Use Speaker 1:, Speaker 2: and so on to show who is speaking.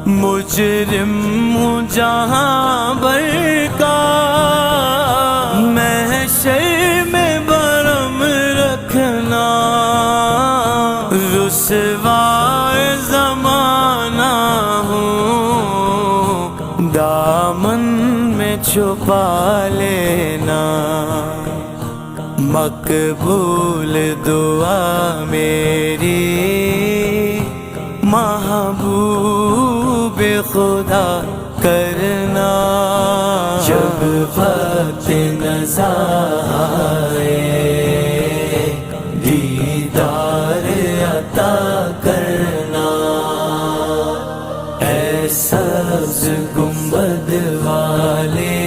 Speaker 1: मुजरिम हूँ जहाँ भर का, महशर में बरम रखना। रुसवाए ज़माना हूँ, दामन में छुपा लेना। मकबूल दुआ मेरी महबूब खुदा करना। जब वक्त नज़ा आए दीदार अता करना। ऐ सब्ज़ गुंबद वाले